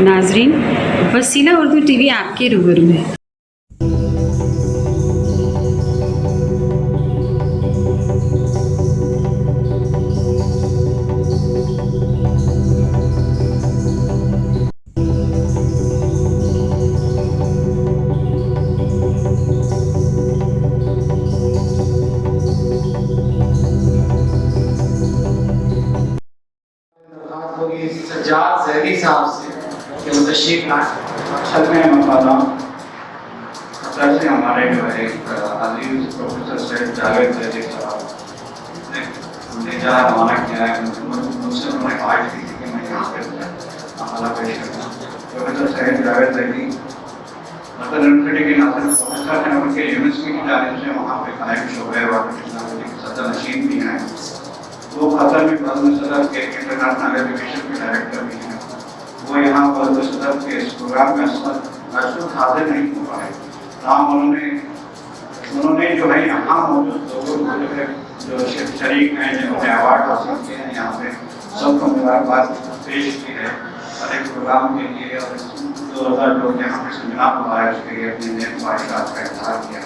ناظرین، وسیلہ Urdu T V آپ کے روبرو ہے۔ سجاد زیدی صاحب سے کہ وہ تشریف لائیں۔ اصل میں مقالہ اصل سے ہمارے جو ہے عزیز پروفیسر سید جاوید زیدی صاحب نے مجھے جہاں روانہ کیا ہے، مجھ سے انہوں نے خواہش کی تھی کہ میں یہاں پہ مقالہ پیش کروں۔ پروفیسر سید جاوید زیدی مطلب یونیورسٹی کے ناظر پروفیسر ہیں، ان کے یونیورسٹی کی جانب سے وہاں پہ قائم شعبہ واقعی صدر نشین بھی ہیں۔ وہ قطر میں بزم صدف کے انٹرنیشنل ایجوکیشن کے ڈائریکٹر بھی ہیں۔ وہ یہاں بزم صدف کے اس پروگرام میں اصل حاضر نہیں ہو پائے، تاہم انہوں نے جو ہے یہاں موجود لوگوں کو جو شریک ہیں، جنہوں نے ایوارڈ حاصل کیے ہیں، یہاں پہ سب کو مبارکباد پیش کی ہے اور ایک پروگرام کے لیے اور 2000 لوگ یہاں پہ سیمینار ہوا ہے، اس کے لیے اپنی نیک خواہشات کا اظہار کیا ہے۔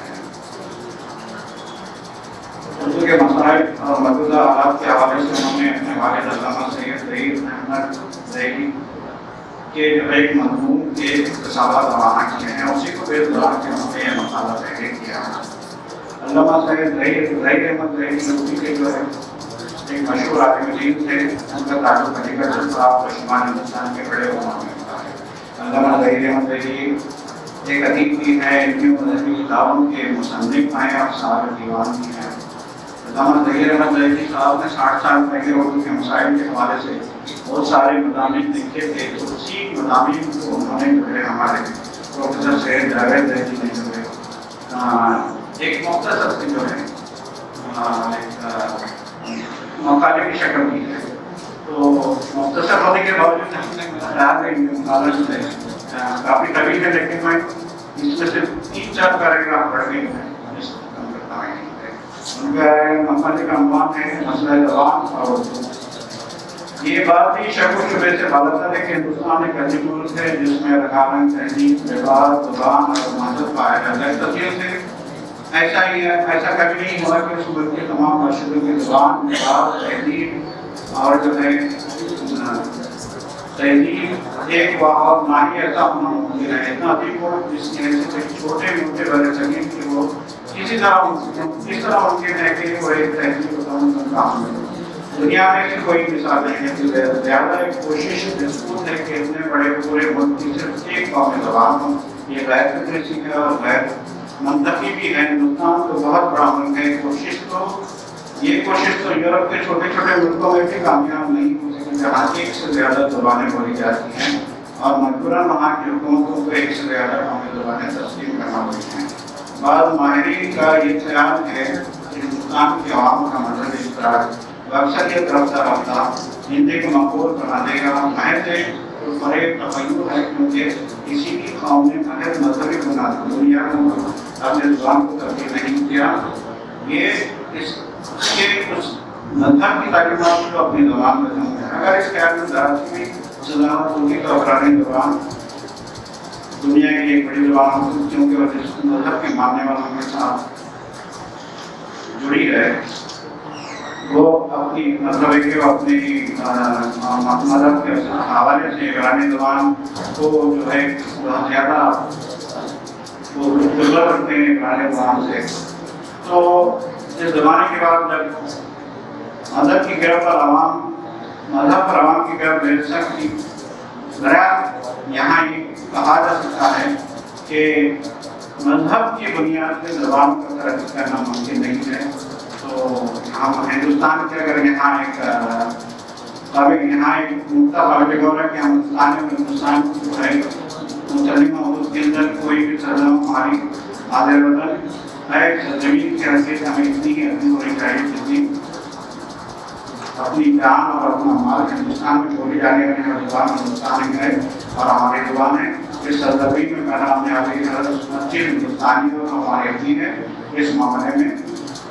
اردو کے مسائل اور موجودہ حالات کے حوالے سے ہم نے اپنے والد علامہ سید احمد زیدی کے جو ایک مضمون کے اقتصابات روانہ کیے ہیں، اسی کو بیس بنا کے ہم نے یہ مقالہ تحریر کیا ہے۔ علامہ سید احمد زیدی یوپی کے جو ہے ایک مشہور عالم دین تھے، ان کا تعلق علی گڑھ جلسہ اور شمال ہندوستان کے بڑے علماء میں ہوتا ہے۔ علامہ سید احمد زیدی ایک ادیب بھی ہیں، علمی و مذہبی کتابوں کے مصنف ہیں اور صاحب دیوان بھی ہیں۔ علامہ سید احمد زیدی صاحب نے 60 سال پہلے اردو کے مسائل کے حوالے سے بہت سارے مضامین لکھے تھے، تو اسی مضامین کو انہوں نے جو ہے ہمارے پروفیسر سید جاوید زیدی نے جو ہے ایک مختصر سے جو ہے مقالے کی شکل دی ہے۔ تو مختصر ہونے کے باوجود ہم نے خیال ہے یہ مقالہ جو ہے کافی طویل ہے، لیکن میں اس میں سے 3-4 پیراگراف پڑھ کے جو ہے اس کو ختم کرتا ہوں۔ ان کا مقالے کا عنوان ہے مسئلہ زبان اور اردو۔ یہ بات ہی شک و شبے سے بالاتر ہے کہ ہندوستان ایک عظیم ملک ہے جس میں رکھاوٹ، تہذیب، لباس، زبان اور مذہب پایا جاتا ہے۔ تفصیل سے ایسا ہی ہے، ایسا کبھی نہیں ہوا کہ اس ملک کے تمام باشندوں کی زبان، لباس، تہذیب اور جو ہے تہذیب ایک واحد نہ ہی ایسا ہونا ممکن ہے۔ اتنا عظیم ملک جس کی حیثیت ایک چھوٹے موٹے بڑے صغیر کی وہ کسی طرح اس طرح ممکن ہے کہ وہ ایک تہذیب کا کام ہے۔ دنیا میں کوئی مثال نہیں ہے، زیادہ ایک کوشش مضبوط ہے کہ اتنے بڑے پورے ملک کی صرف ایک قومی زبان ہو۔ یہ غیر فطری ہے اور غیر منطقی بھی ہے۔ ہندوستان تو بہت بڑا ملک ہے، یہ کوشش تو یورپ کے چھوٹے چھوٹے ملکوں میں بھی کامیاب نہیں ہو سکی، جہاں ایک سے زیادہ زبانیں بولی جاتی ہیں اور مجبوراً وہاں کی حکومتوں کو ایک سے زیادہ قومی زبانیں تسلیم کرنا پڑتی ہیں۔ بعض ماہرین کا یہ خیال ہے کہ ہندوستان کے عوام کا مذہب اشتراک اکثریت رفتہ رفتہ ہندی کو مقبول بنا دے گا۔ محض ایک فریب تخیل ہے، کیونکہ کسی بھی قوم نے محض مذہبی بنیاد دنیا کو اپنے زبان کو تبدیل نہیں کیا۔ یہ اس کے کچھ مذہب کی تعلیمات کو اپنی زبان میں دوں گا۔ اگر اس خیال میں دراصل بھی صداقت ہوگی تو افرانی زبان دنیا کی ایک بڑی زبان ہوتی، کیونکہ وہ جس مذہب کے ماننے والوں کے ساتھ جڑی ہے، وہ اپنی مطلب ہے کہ وہ اپنی مذہب کے حوالے سے عبرانی زبان کو جو ہے بہت زیادہ وہ ضرورت رکھتے ہیں عبرانی زبان سے۔ تو اس زمانے کے بعد جب مذہب کی گرفت پر عوام کی گرفت بے سکتی بہرحال یہاں یہ کہا جا سکتا ہے کہ مذہب کی بنیاد پہ زبان کا ترقی کرنا ممکن نہیں ہے۔ تو ہم ہندوستان کے اگر یہاں ایک نقطہ قابل غور ہے کہ ہندوستان جو ہے مسلم حدود کے اندر کوئی بھی سرزمین ہماری حاضر وطن ہے، زمین کی حیثیت ہمیں اتنی ہی عظیم ہونی چاہیے جتنی اپنی جان اور اپنا مال ہندوستان میں بولی جانے والی زبان ہندوستان میں ہے اور ہماری زبان ہے۔ اس سرزمین میں پیدا ہونے والی ہر ہندوستانی اور ہماری اپنی ہے۔ اس معاملے میں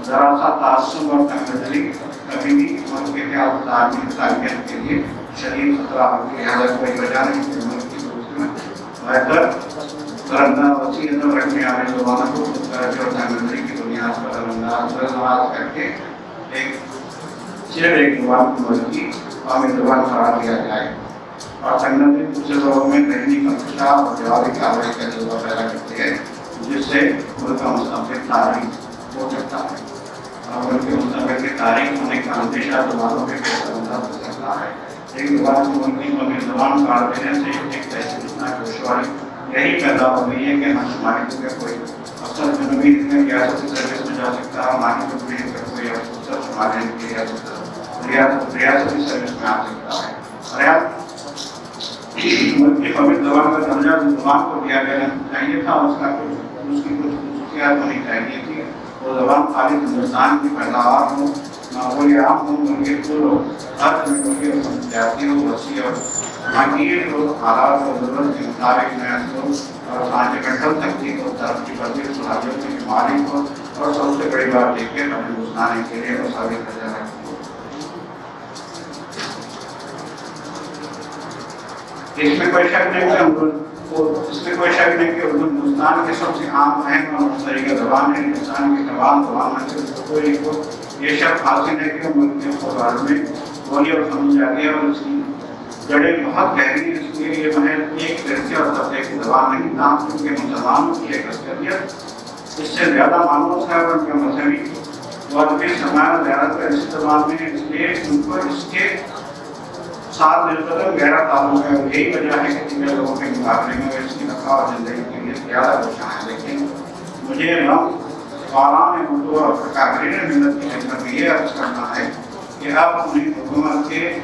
ذرا سا تعصب اور تنگدلی کبھی بھی ملک کے تعلیمیت کے لیے شدید خطرہ کی حالت کوئی وجہ نہیں کہ ملک کی بہتر درندہ وسیع نظر رکھنے والے زبانوں کو درجہ اور تعمیری کی بنیاد پر انداز کر کے صرف ایک زبان کو ملکی قومی زبان قرار دیا جائے اور سنگت دوسرے لوگوں میں تحریک کا انکشاف اور جوابی کارروائی کا جذبہ پیدا کرتی ہے جس سے ملک کا مستقبل تاریخ ہو سکتا ہے اور ملک کے مستقبل کی تاریخ ہونے کا اندیشہ زبانوں کے بہتر انداز ہو سکتا ہے. ایک زبان کو ملکی قومی زبان قرار دینے سے ایک تحصیل دشواری یہی پیدا ہو گئی ہے کہ نہ شمالی کے کوئی افسر جنوبی ہند میں ریاستی سروس میں جا سکتا ہے اور نہ ہی جنوبی ہند کا کوئی افسر شمالی ہند کی ریاستی سروس میں آ سکتا ہے. ملک کی قومی زبان کا درجہ زبان کو دیا جانا چاہیے تھا اس کی کچھ خصوصیات ہونی چاہیے تھی. وہ زبان خالی ہندوستان کی پیداوار ہو ماحول عام ہو بلکہ کل ہو ہر جگہ جاتی ہو وسیع اور ماہر ہو حالات اور ضرورت کے مطابق محض ہو اور سانچے کنٹرول تکنیک اور ترقی پذیر صلاحیت کی مالک ہو اور سب سے بڑی بات یہ کہ ہندوستان کے لیے وہ ثابت درجہ رکھتی ہو. اس میں کوئی شک نہیں کہ اردو ہندوستان کے سب سے عام اہم اور مشترکہ زبان ہے. ہندوستان کی تمام زبان میں سے کوئی کو یہ شک حاصل ہے کہ ملک کے خبروں میں بولی اور سمجھ جاتی ہے اور اس کی جڑیں بہت گہری ہیں. اس لیے یہ محض ایک فرقے اور طبقے کی زبان نہیں تاہم کیونکہ مسلمانوں کی ایک اکثریت اس سے زیادہ مانوس ہے اور ان کا مذہبی اور بھی سرمایہ زیادہ تر اسی زبان میں ہے. اس لیے ان کو اس کے ساتھ مل کر گہرا تعلق ہے اور یہی وجہ ہے کہ دیگر لوگوں کے مقابلے میں اس کی نفع اور زندگی کے لیے زیادہ روشن ہے. لیکن مجھے فعالان اردو اور کارکرین ملت کی خدمت میں یہ عرض کرنا ہے کہ اب انہیں حکومت کے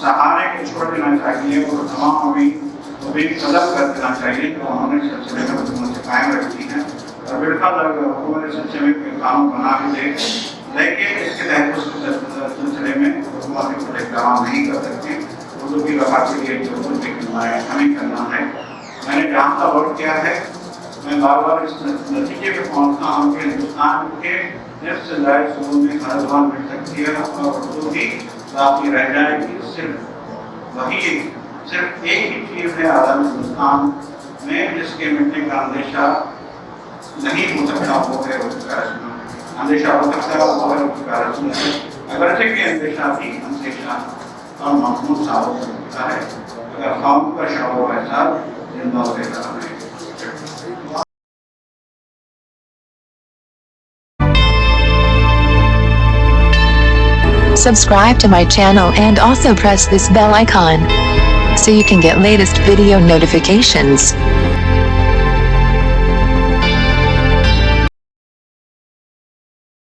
سہارے کو چھوڑ دینا چاہیے اور تمام ابھی قدم کر دینا چاہیے جو انہوں نے سلسلے میں حکومت سے قائم رکھی ہے اور بالکل اگر حکومت اس سلسلے میں کوئی قانون بنا بھی دے لیکن اس کے تحت اس سلسلے میں حکومت کو اقدام نہیں کر سکتے. اردو کی وفا کے لیے جو اردو کی ہمیں کرنا ہے. میں نے جہاں تک غور کیا ہے میں بار بار اس نتیجے پہ پہنچتا ہوں کہ ہندوستان کے نصف سے زائد صوبوں میں ہر زبان مل سکتی ہے اور اردو بھی باقی رہ جائے گی. صرف ایک ہی چیز ہے عالم ہندوستان میں جس کے مٹنے کا اندیشہ نہیں ہو سکتا وہ ہے اردو کا رسم. اندیشہ ہو سکتا ہے وہ ہے اردو کا رسم ہے اگرچہ کہ اندیشہ بھی اندیشہ اور محمود ثابت ہو سکتا ہے اگر قوم کا شعور و احساس زندہ و بیدار رہے. Subscribe to my channel and also press this bell icon so you can get latest video notifications.